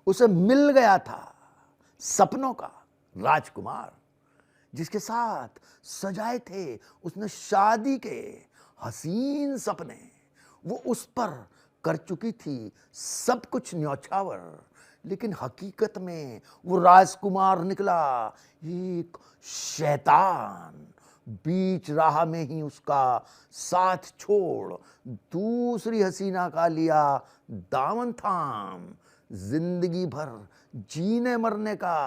उसे मिल गया था सपनों का राजकुमार, जिसके साथ सजाए थे उसने शादी के हसीन सपने। वो उस पर कर चुकी थी सब कुछ न्यौछावर, लेकिन हकीकत में वो राजकुमार निकला एक शैतान। बीच राह में ही उसका साथ छोड़ दूसरी हसीना का लिया दामन थाम। जिंदगी भर जीने मरने का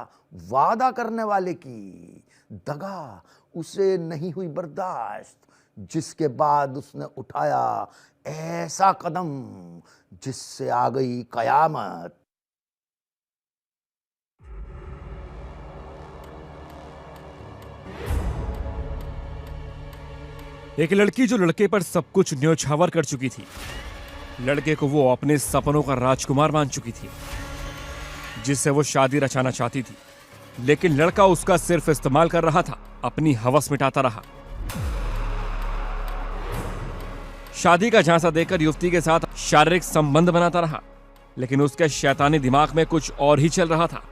वादा करने वाले की दगा उसे नहीं हुई बर्दाश्त, जिसके बाद उसने उठाया ऐसा कदम जिससे आ गई कयामत। एक लड़की जो लड़के पर सब कुछ न्योछावर कर चुकी थी, लड़के को वो अपने सपनों का राजकुमार मान चुकी थी, जिससे वो शादी रचाना चाहती थी, लेकिन लड़का उसका सिर्फ इस्तेमाल कर रहा था, अपनी हवस मिटाता रहा। शादी का झांसा देकर युवती के साथ शारीरिक संबंध बनाता रहा, लेकिन उसके शैतानी दिमाग में कुछ और ही चल रहा था।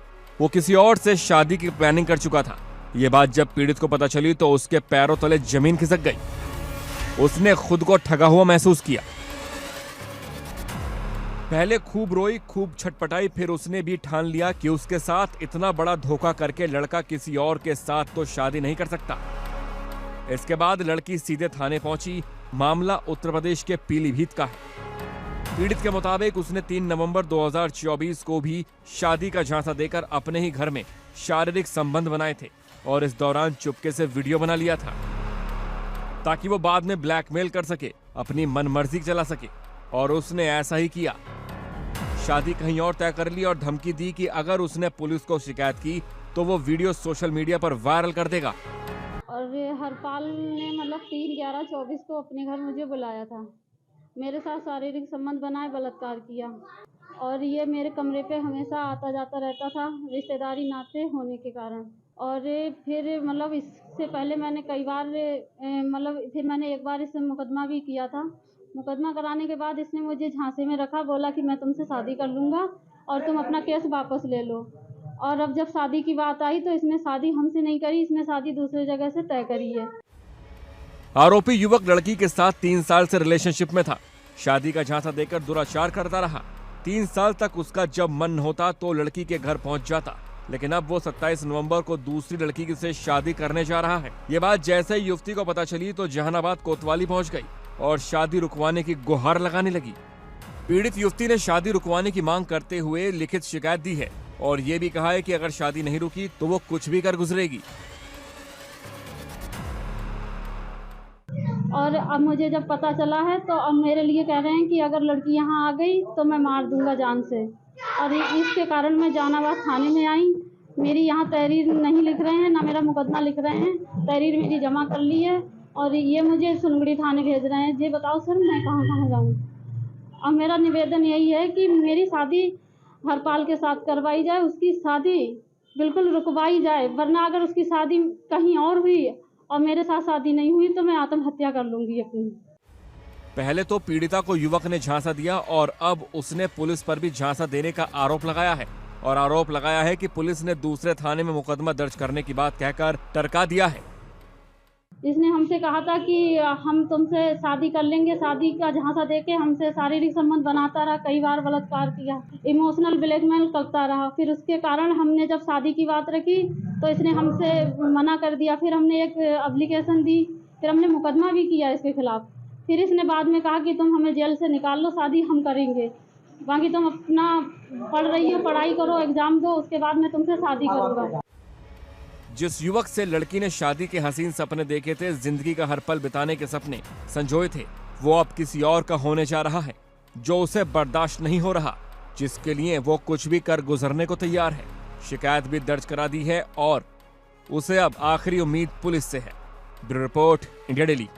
वो किसी और से शादी की प्लानिंग कर चुका था। ये बात जब पीड़ित को पता चली तो उसके पैरों तले जमीन खिसक गई। उसने खुद को ठगा हुआ महसूस किया। पहले खूब रोई, खूब छटपटाई, फिर उसने भी ठान लिया कि उसके साथ इतना बड़ा धोखा करके लड़का किसी और के साथ तो शादी नहीं कर सकता। इसके बाद लड़की सीधे थाने पहुंची। मामला उत्तर प्रदेश के पीलीभीत का है। पीड़ित के मुताबिक उसने 3 नवंबर 2024 को भी शादी का झांसा देकर अपने ही घर में शारीरिक संबंध बनाए थे और इस दौरान चुपके से वीडियो बना लिया था, ताकि वो बाद में ब्लैकमेल कर सके, अपनी मनमर्जी चला सके। और उसने ऐसा ही किया। शादी कहीं और तय कर ली और धमकी दी कि अगर उसने पुलिस को शिकायत की तो वो वीडियो सोशल मीडिया पर वायरल कर देगा। और हरपाल ने मतलब 3/11/24 को अपने घर मुझे बुलाया था, मेरे साथ शारीरिक संबंध बनाए, बलात्कार किया और ये मेरे कमरे पे हमेशा आता जाता रहता था, रिश्तेदारी नाते होने के कारण। और फिर मतलब इससे पहले मैंने कई बार फिर मैंने एक बार इससे मुकदमा भी किया था। मुकदमा कराने के बाद इसने मुझे झांसे में रखा, बोला कि मैं तुमसे शादी कर लूँगा और तुम अपना केस वापस ले लो। और अब जब शादी की बात आई तो इसने शादी हमसे नहीं करी, इसने शादी दूसरी जगह से तय करी है। आरोपी युवक लड़की के साथ 3 साल से रिलेशनशिप में था। शादी का झांसा देकर दुराचार करता रहा। 3 साल तक उसका जब मन होता तो लड़की के घर पहुंच जाता, लेकिन अब वो 27 नवंबर को दूसरी लड़की से शादी करने जा रहा है। ये बात जैसे ही युवती को पता चली तो जहानाबाद कोतवाली पहुंच गई और शादी रुकवाने की गुहार लगाने लगी। पीड़ित युवती ने शादी रुकवाने की मांग करते हुए लिखित शिकायत दी है और ये भी कहा है कि अगर शादी नहीं रुकी तो वो कुछ भी कर गुजरेगी। और अब मुझे जब पता चला है तो अब मेरे लिए कह रहे हैं कि अगर लड़की यहाँ आ गई तो मैं मार दूंगा जान से। और इसके कारण मैं जहानाबाद थाने में आई। मेरी यहाँ तहरीर नहीं लिख रहे हैं, ना मेरा मुकदमा लिख रहे हैं। तहरीर मेरी जमा कर ली है और ये मुझे सुनगड़ी थाने भेज रहे हैं। ये बताओ सर, मैं कहाँ कहाँ जाऊँ? अब मेरा निवेदन यही है कि मेरी शादी हरपाल के साथ करवाई जाए, उसकी शादी बिल्कुल रुकवाई जाए, वरना अगर उसकी शादी कहीं और हुई और मेरे साथ शादी नहीं हुई तो मैं आत्महत्या कर लूंगी अपनी। पहले तो पीड़िता को युवक ने झांसा दिया और अब उसने पुलिस पर भी झांसा देने का आरोप लगाया है और आरोप लगाया है कि पुलिस ने दूसरे थाने में मुकदमा दर्ज करने की बात कहकर टरका दिया है। इसने हमसे कहा था कि हम तुमसे शादी कर लेंगे, शादी का झांसा देके हमसे शारीरिक संबंध बनाता रहा, कई बार बलात्कार किया, इमोशनल ब्लैकमेल करता रहा। फिर उसके कारण हमने जब शादी की बात रखी तो इसने हमसे मना कर दिया। फिर हमने एक एप्लीकेशन दी, फिर हमने मुकदमा भी किया इसके खिलाफ। फिर इसने बाद में कहा कि तुम हमें जेल से निकाल लो, शादी हम करेंगे, बाकी तुम अपना पढ़ रही हो, पढ़ाई करो, एग्जाम दो, उसके बाद मैं तुमसे शादी करूँगा। जिस युवक से लड़की ने शादी के हसीन सपने देखे थे, जिंदगी का हर पल बिताने के सपने संजोए थे, वो अब किसी और का होने जा रहा है, जो उसे बर्दाश्त नहीं हो रहा, जिसके लिए वो कुछ भी कर गुजरने को तैयार है। शिकायत भी दर्ज करा दी है और उसे अब आखिरी उम्मीद पुलिस से है। Bureau report, India daily.